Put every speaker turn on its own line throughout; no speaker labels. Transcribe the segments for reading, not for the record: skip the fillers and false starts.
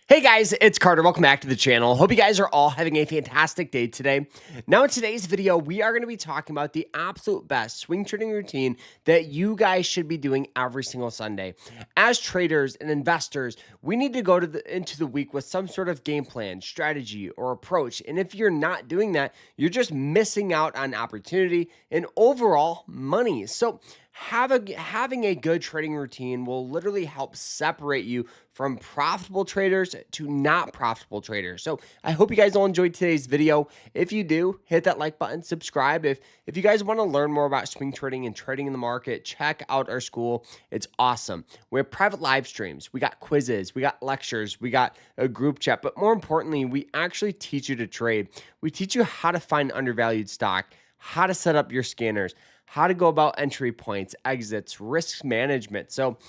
Hey guys, it's Carter. Welcome back to the channel. Hope you guys are all having a fantastic day today. Now in today's video, we are going to be talking about the absolute best swing trading routine that you guys should be doing every single Sunday. As traders and investors, we need to go into the week with some sort of game plan, strategy, or approach. And if you're not doing that, you're just missing out on opportunity and overall money. So having a good trading routine will literally help separate you from profitable traders to not profitable traders. So I hope you guys all enjoyed today's video. If you do, hit that like button, subscribe. If you guys want to learn more about swing trading and trading in the market, check out our school. It's awesome. We have private live streams. We got quizzes. We got lectures. We got a group chat. But more importantly, we actually teach you to trade. We teach you how to find undervalued stock, how to set up your scanners, how to go about entry points, exits, risk management. So,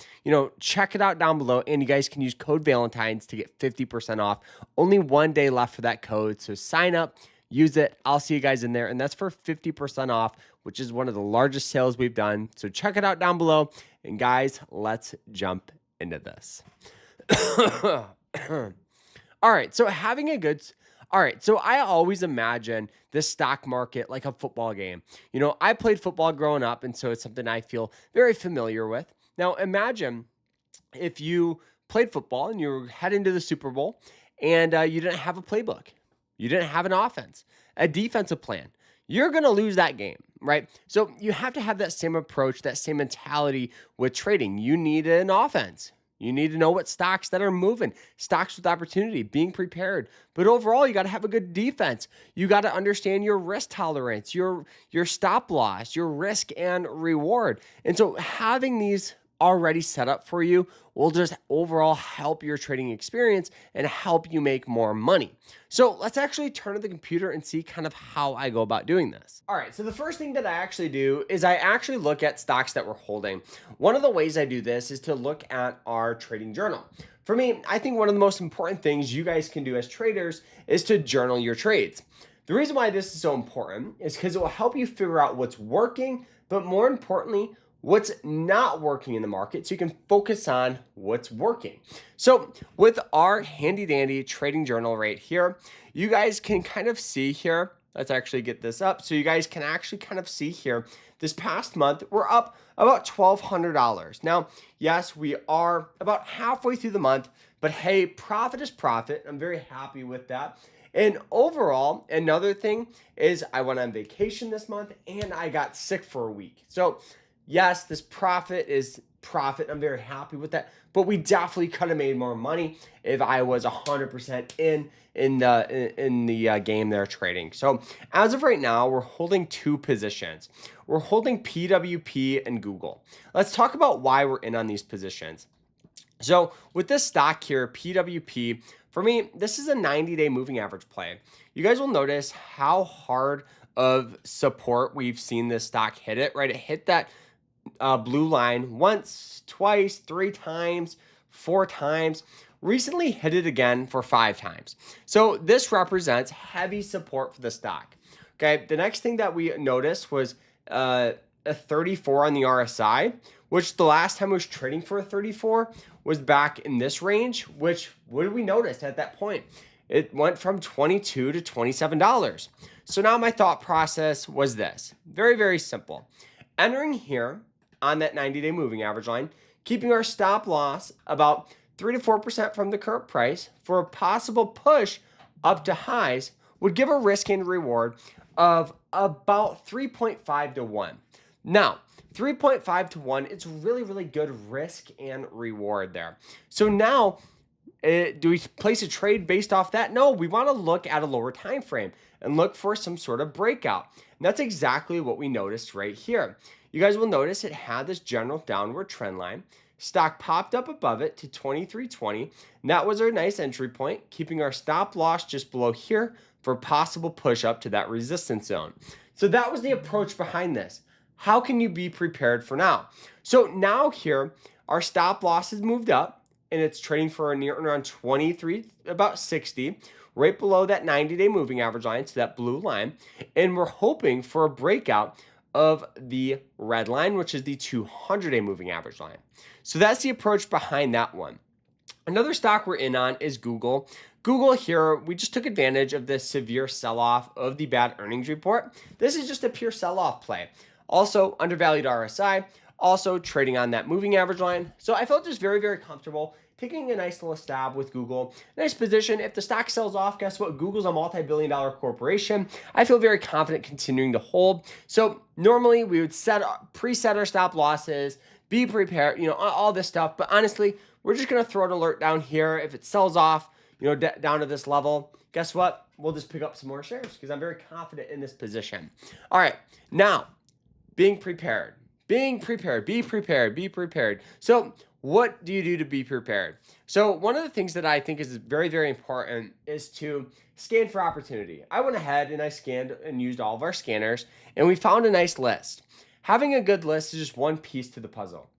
check it out down below, and you guys can use code Valentine's to get 50% off. Only one day left for that code, so sign up, use it. I'll see you guys in there, and that's for 50% off, which is one of the largest sales we've done. So check it out down below, and guys, let's jump into this. All right, so I always imagine the stock market like a football game. I played football growing up, and so it's something I feel very familiar with. Now, imagine if you played football and you were heading to the Super Bowl and you didn't have a playbook. You didn't have an offense, a defensive plan. You're going to lose that game, right? So you have to have that same approach, that same mentality with trading. You need an offense. You need to know what stocks that are moving, stocks with opportunity, being prepared. But overall, you got to have a good defense. You got to understand your risk tolerance, your stop loss, your risk and reward. And so having these already set up for you will just overall help your trading experience and help you make more money. So let's actually turn to the computer and see kind of how I go about doing this. All right, so the first thing that I actually do is I actually look at stocks that we're holding. One of the ways I do this is to look at our trading journal. For me, I think one of the most important things you guys can do as traders is to journal your trades. The reason why this is so important is because it will help you figure out what's working, but more importantly, what's not working in the market so you can focus on what's working. So with our handy dandy trading journal right here, you guys can kind of see here, let's actually get this up. So you guys can actually kind of see here, this past month, we're up about $1,200. Now, yes, we are about halfway through the month, but hey, profit is profit. I'm very happy with that. And overall, another thing is I went on vacation this month and I got sick for a week. So yes, this profit is profit. I'm very happy with that. But we definitely could have made more money if I was 100% in the game they're trading. So as of right now, we're holding two positions. We're holding PWP and Google. Let's talk about why we're in on these positions. So with this stock here, PWP, for me, this is a 90-day moving average play. You guys will notice how hard of support we've seen this stock hit it, right? It hit that blue line once, twice, 3 times, 4 times, recently hit it again for 5 times. So this represents heavy support for the stock. Okay, the next thing that we noticed was a 34 on the RSI, which the last time it was trading for a 34 was back in this range, which what did we notice at that point? It went from $22 to $27. So now my thought process was this, very, very simple. Entering here on that 90-day moving average line, keeping our stop loss about 3 to 4% from the current price for a possible push up to highs would give a risk and reward of about 3.5 to 1. Now, 3.5 to 1, it's really, really good risk and reward there. So now, do we place a trade based off that? No, we want to look at a lower time frame and look for some sort of breakout. And that's exactly what we noticed right here. You guys will notice it had this general downward trend line. Stock popped up above it to 23.20. And that was our nice entry point, keeping our stop loss just below here for a possible push up to that resistance zone. So that was the approach behind this. How can you be prepared for now? So now here, our stop loss has moved up and it's trading for a near around 23, about 60, right below that 90-day moving average line, so that blue line. And we're hoping for a breakout of the red line, which is the 200-day moving average line. So that's the approach behind that one. Another stock we're in on is Google. Google here, we just took advantage of this severe sell-off of the bad earnings report. This is just a pure sell-off play. Also, undervalued RSI, also trading on that moving average line. So I felt just very, very comfortable taking a nice little stab with Google. Nice position. If the stock sells off, guess what? Google's a multi-billion-dollar corporation. I feel very confident continuing to hold. So normally we would preset our stop losses, be prepared, all this stuff. But honestly, we're just going to throw an alert down here. If it sells off, down to this level, guess what? We'll just pick up some more shares because I'm very confident in this position. All right, now being prepared, be prepared. So what do you do to be prepared? So one of the things that I think is very, very important is to scan for opportunity. I went ahead and I scanned and used all of our scanners, and we found a nice list. Having a good list is just one piece to the puzzle.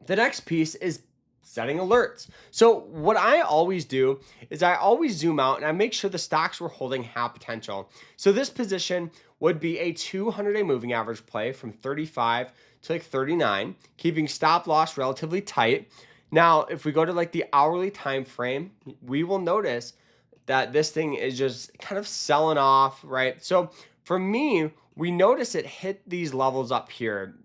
The next piece is setting alerts. So what I always do is I always zoom out and I make sure the stocks we're holding have potential. So this position would be a 200-day moving average play from 35 to like 39, keeping stop loss relatively tight. Now, if we go to like the hourly time frame, we will notice that this thing is just kind of selling off, right? So for me, we notice it hit these levels up here.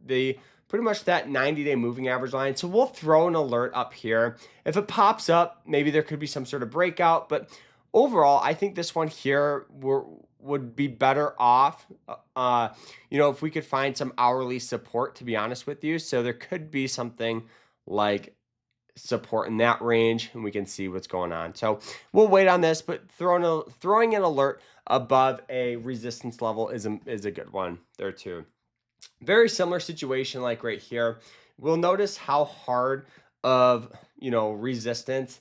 Pretty much that 90-day moving average line. So we'll throw an alert up here. If it pops up, maybe there could be some sort of breakout. But overall, I think this one here would be better off, if we could find some hourly support, to be honest with you. So there could be something like support in that range, and we can see what's going on. So we'll wait on this, but throwing an alert above a resistance level is a good one there too. Very similar situation like right here. We'll notice how hard of, resistance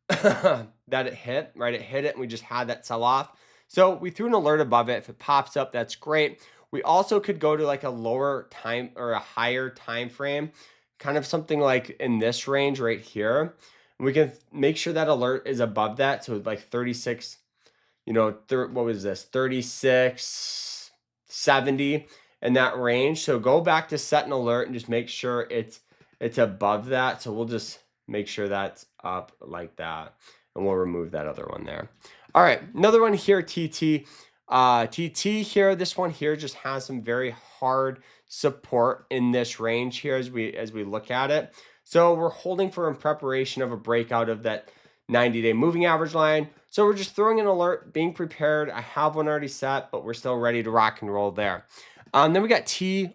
that it hit, right? It hit it and we just had that sell off. So we threw an alert above it. If it pops up, that's great. We also could go to like a lower time or a higher time frame, kind of something like in this range right here. And we can make sure that alert is above that. So like 36, what was this? 36.70 in that range. So go back to set an alert and just make sure it's above that. So we'll just make sure that's up like that, and we'll remove that other one there. All right, another one here, TT. TT here, this one here just has some very hard support in this range here as we look at it. So we're holding for in preparation of a breakout of that 90-day moving average line. So we're just throwing an alert, being prepared. I have one already set, but we're still ready to rock and roll there. Then we got TRN.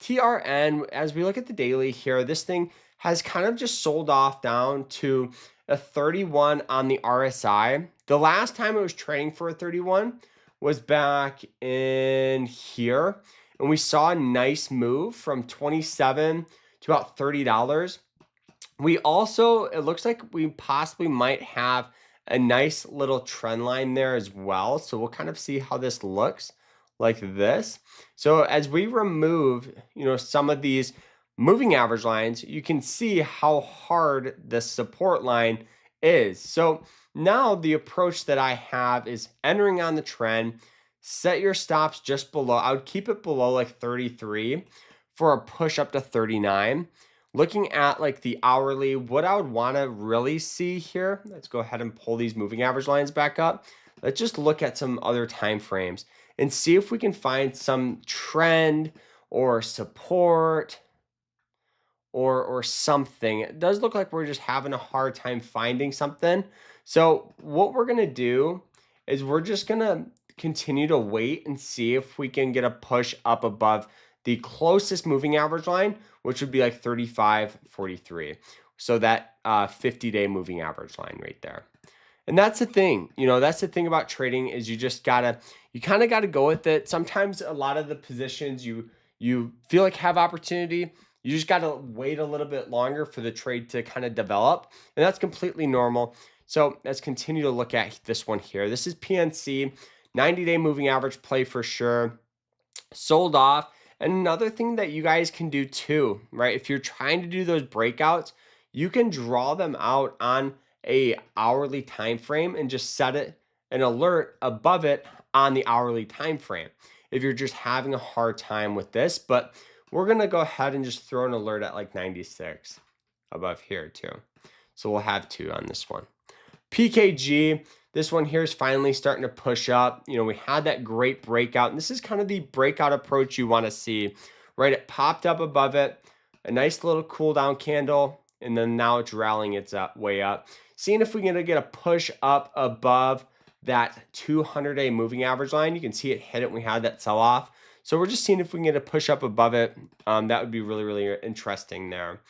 TRN, as we look at the daily here, this thing has kind of just sold off down to a 31 on the RSI. The last time it was trading for a 31 was back in here. And we saw a nice move from 27 to about $30. We also, it looks like we possibly might have a nice little trend line there as well. So we'll kind of see how this looks like this. So as we remove, some of these moving average lines, you can see how hard the support line is. So now the approach that I have is entering on the trend, set your stops just below. I would keep it below like 33 for a push up to 39. Looking at like the hourly, what I would want to really see here, let's go ahead and pull these moving average lines back up. Let's just look at some other time frames and see if we can find some trend or support or something. It does look like we're just having a hard time finding something. So what we're going to do is we're just going to continue to wait and see if we can get a push up above the closest moving average line, which would be like 35.43. So that 50-day moving average line right there. And that's the thing, that's the thing about trading is you kind of got to go with it. Sometimes a lot of the positions you feel like have opportunity, you just got to wait a little bit longer for the trade to kind of develop. And that's completely normal. So let's continue to look at this one here. This is PNC, 90-day moving average play for sure. Sold off. And another thing that you guys can do too, right? If you're trying to do those breakouts, you can draw them out on a hourly time frame and just set it an alert above it on the hourly time frame if you're just having a hard time with this. But we're going to go ahead and just throw an alert at like 96 above here too. So we'll have 2 on this one. PKG, this one here is finally starting to push up. We had that great breakout, and this is kind of the breakout approach you want to see, right? It popped up above it, a nice little cool down candle, and then now it's rallying its way up. Seeing if we're going to get a push up above that 200-day moving average line. You can see it hit it when we had that sell off. So we're just seeing if we can get a push up above it. That would be really, really interesting there.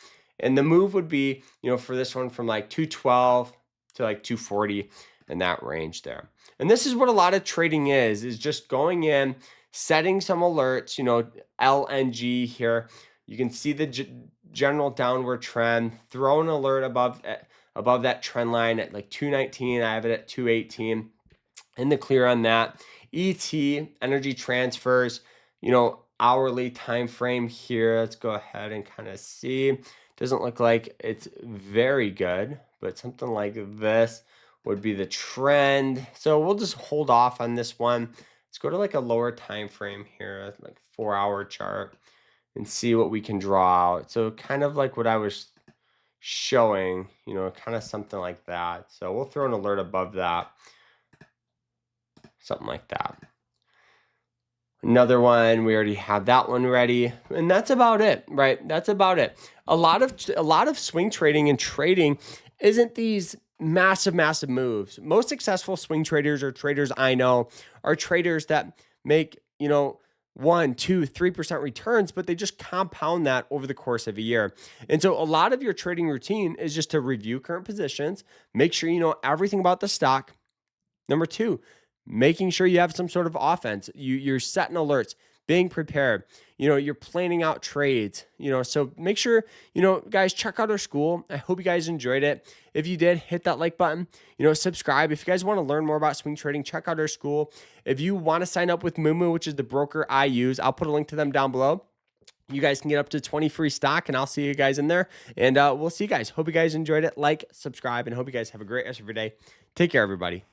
And the move would be, for this one from like 212 to like 240 in that range there. And this is what a lot of trading is just going in, setting some alerts, LNG here. You can see the general downward trend, throw an alert above that trend line at like 219. I have it at 218 in the clear on that. ET, energy transfers, hourly time frame here. Let's go ahead and kind of see. Doesn't look like it's very good, but something like this would be the trend. So we'll just hold off on this one. Let's go to like a lower time frame here, like 4-hour chart, and see what we can draw out. So kind of like what I was showing, kind of something like that. So we'll throw an alert above that, something like that. Another one, we already have that one ready, and that's about it, right? That's about it. A lot of swing trading and trading isn't these massive moves. Most successful swing traders or traders I know are traders that make 1, 2, 3% returns, but they just compound that over the course of a year. And so a lot of your trading routine is just to review current positions, make sure you know everything about the stock. Number 2, making sure you have some sort of offense. You're setting alerts, being prepared. You're planning out trades. So make sure, guys, check out our school. I hope you guys enjoyed it. If you did, hit that like button. Subscribe. If you guys want to learn more about swing trading, check out our school. If you want to sign up with Moomoo, which is the broker I use, I'll put a link to them down below. You guys can get up to 20 free stock, and I'll see you guys in there. And we'll see you guys. Hope you guys enjoyed it. Like, subscribe, and hope you guys have a great rest of your day. Take care, everybody.